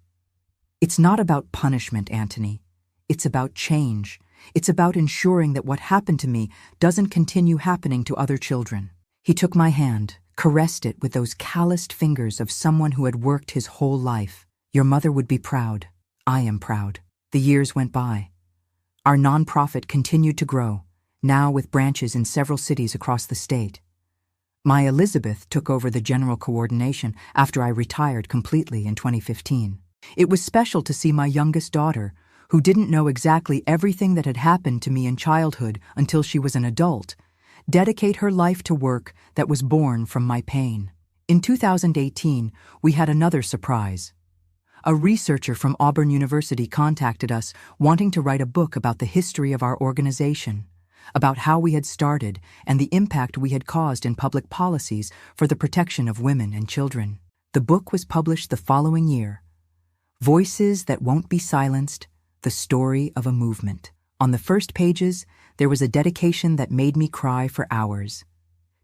It's not about punishment, Anthony. It's about change. It's about ensuring that what happened to me doesn't continue happening to other children. He took my hand, caressed it with those calloused fingers of someone who had worked his whole life. Your mother would be proud. I am proud. The years went by. Our nonprofit continued to grow, now with branches in several cities across the state. My Elizabeth took over the general coordination after I retired completely in 2015. It was special to see my youngest daughter, who didn't know exactly everything that had happened to me in childhood until she was an adult, dedicate her life to work that was born from my pain. In 2018, we had another surprise. A researcher from Auburn University contacted us wanting to write a book about the history of our organization, about how we had started and the impact we had caused in public policies for the protection of women and children. The book was published the following year. Voices That Won't Be Silenced, The Story of a Movement. On the first pages, there was a dedication that made me cry for hours.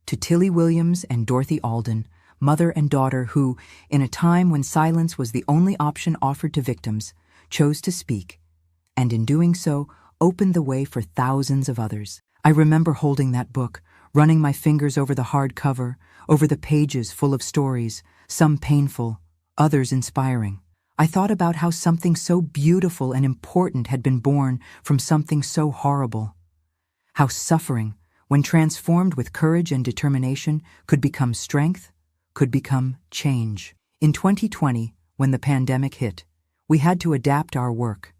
To Tilly Williams and Dorothy Alden, mother and daughter who, in a time when silence was the only option offered to victims, chose to speak, and in doing so, opened the way for thousands of others. I remember holding that book, running my fingers over the hard cover, over the pages full of stories, some painful, others inspiring. I thought about how something so beautiful and important had been born from something so horrible. How suffering, when transformed with courage and determination, could become strength, could become change. In 2020, when the pandemic hit, we had to adapt our work.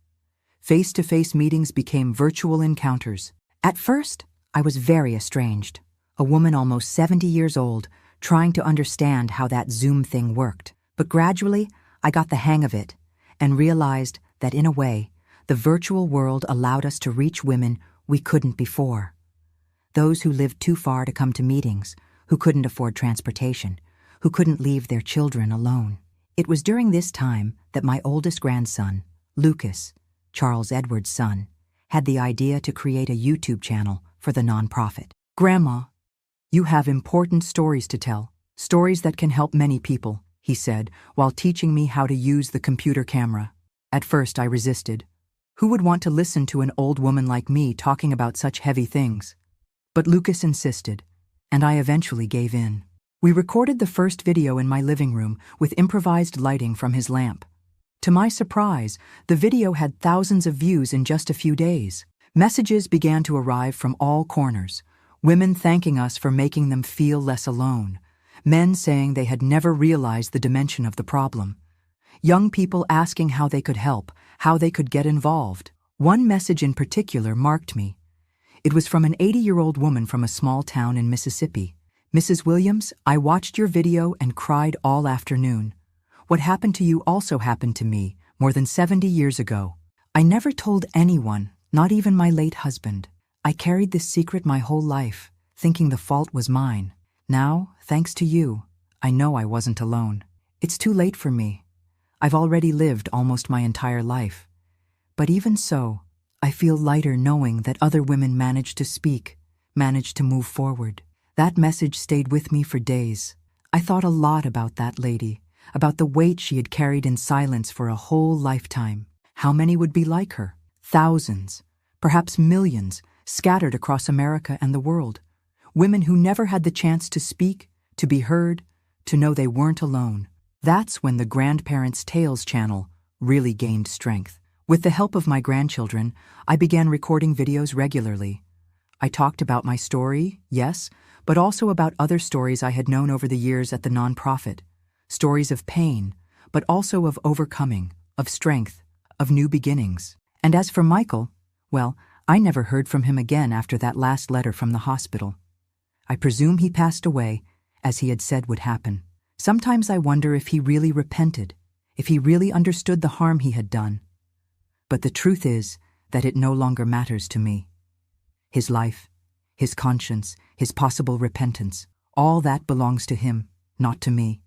Face-to-face meetings became virtual encounters. At first, I was very estranged, a woman almost 70 years old, trying to understand how that Zoom thing worked. But gradually, I got the hang of it and realized that in a way, the virtual world allowed us to reach women we couldn't before. Those who lived too far to come to meetings, who couldn't afford transportation, who couldn't leave their children alone. It was during this time that my oldest grandson, Lucas, Charles Edward's son, had the idea to create a YouTube channel for the nonprofit. Grandma, you have important stories to tell, stories that can help many people, he said, while teaching me how to use the computer camera. At first, I resisted. Who would want to listen to an old woman like me talking about such heavy things? But Lucas insisted, and I eventually gave in. We recorded the first video in my living room with improvised lighting from his lamp. To my surprise, the video had thousands of views in just a few days. Messages began to arrive from all corners, women thanking us for making them feel less alone, men saying they had never realized the dimension of the problem, young people asking how they could help, how they could get involved. One message in particular marked me. It was from an 80-year-old woman from a small town in Mississippi. Mrs. Williams, I watched your video and cried all afternoon. What happened to you also happened to me more than 70 years ago. I never told anyone, not even my late husband. I carried this secret my whole life, thinking the fault was mine. Now, thanks to you, I know I wasn't alone. It's too late for me. I've already lived almost my entire life. But even so, I feel lighter knowing that other women managed to speak, managed to move forward. That message stayed with me for days. I thought a lot about that lady, about the weight she had carried in silence for a whole lifetime. How many would be like her? Thousands, perhaps millions, scattered across America and the world. Women who never had the chance to speak, to be heard, to know they weren't alone. That's when the Grandparents' Tales channel really gained strength. With the help of my grandchildren, I began recording videos regularly. I talked about my story, yes, but also about other stories I had known over the years at the nonprofit. Stories of pain, but also of overcoming, of strength, of new beginnings. And as for Michael, well, I never heard from him again after that last letter from the hospital. I presume he passed away, as he had said would happen. Sometimes I wonder if he really repented, if he really understood the harm he had done. But the truth is that it no longer matters to me. His life, his conscience, his possible repentance, all that belongs to him, not to me.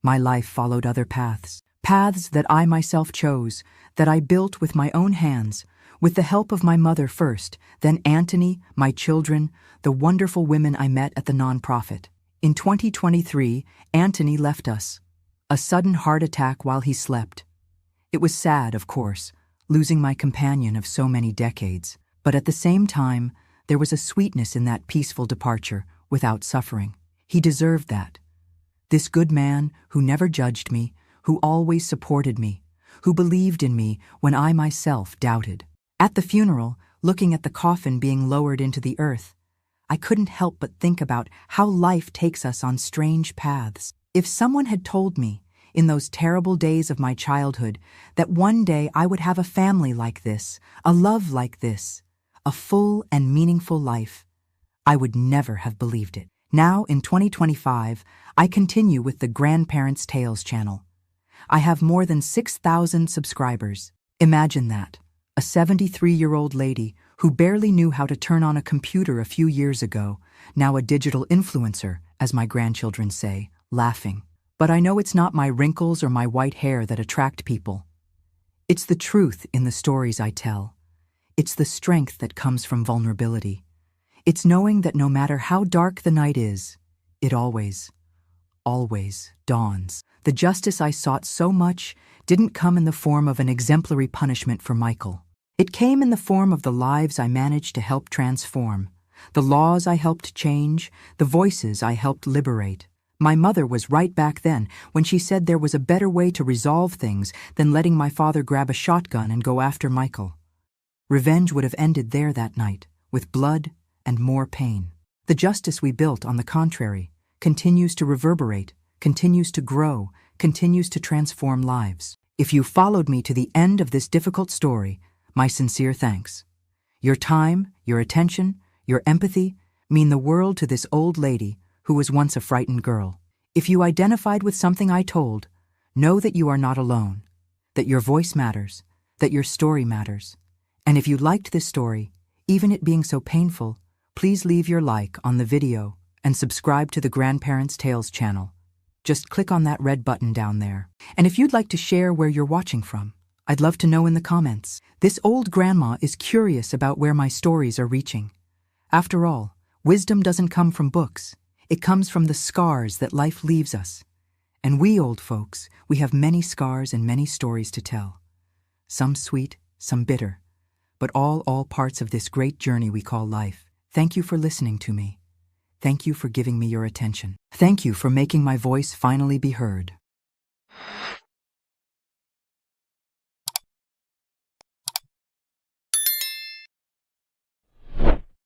My life followed other paths, paths that I myself chose, that I built with my own hands, with the help of my mother first, then Anthony, my children, the wonderful women I met at the nonprofit. In 2023, Anthony left us. a sudden heart attack while he slept. It was sad, of course, losing my companion of so many decades, but at the same time, there was a sweetness in that peaceful departure without suffering. He deserved that. This good man who never judged me, who always supported me, who believed in me when I myself doubted. At the funeral, looking at the coffin being lowered into the earth, I couldn't help but think about how life takes us on strange paths. If someone had told me, in those terrible days of my childhood, that one day I would have a family like this, a love like this, a full and meaningful life, I would never have believed it. Now, in 2025, I continue with the Grandparents' Tales channel. I have more than 6,000 subscribers. Imagine that. A 73-year-old lady who barely knew how to turn on a computer a few years ago, now a digital influencer, as my grandchildren say, laughing. But I know it's not my wrinkles or my white hair that attract people. It's the truth in the stories I tell. It's the strength that comes from vulnerability. It's knowing that no matter how dark the night is, it always dawns. The justice I sought so much didn't come in the form of an exemplary punishment for Michael. It came in the form of the lives I managed to help transform, the laws I helped change, the voices I helped liberate. My mother was right back then when she said there was a better way to resolve things than letting my father grab a shotgun and go after Michael. Revenge would have ended there that night, with blood and more pain. The justice we built, on the contrary, continues to reverberate, continues to grow, continues to transform lives. If you followed me to the end of this difficult story, my sincere thanks. Your time, your attention, your empathy mean the world to this old lady who was once a frightened girl. If you identified with something I told, know that you are not alone, that your voice matters, that your story matters. And if you liked this story, even it being so painful, please leave your like on the video and subscribe to the Grandparents' Tales channel. Just click on that red button down there. And if you'd like to share where you're watching from, I'd love to know in the comments. This old grandma is curious about where my stories are reaching. After all, wisdom doesn't come from books. It comes from the scars that life leaves us. And we old folks, we have many scars and many stories to tell. Some sweet, some bitter, but all parts of this great journey we call life. Thank you for listening to me. Thank you for giving me your attention. Thank you for making my voice finally be heard.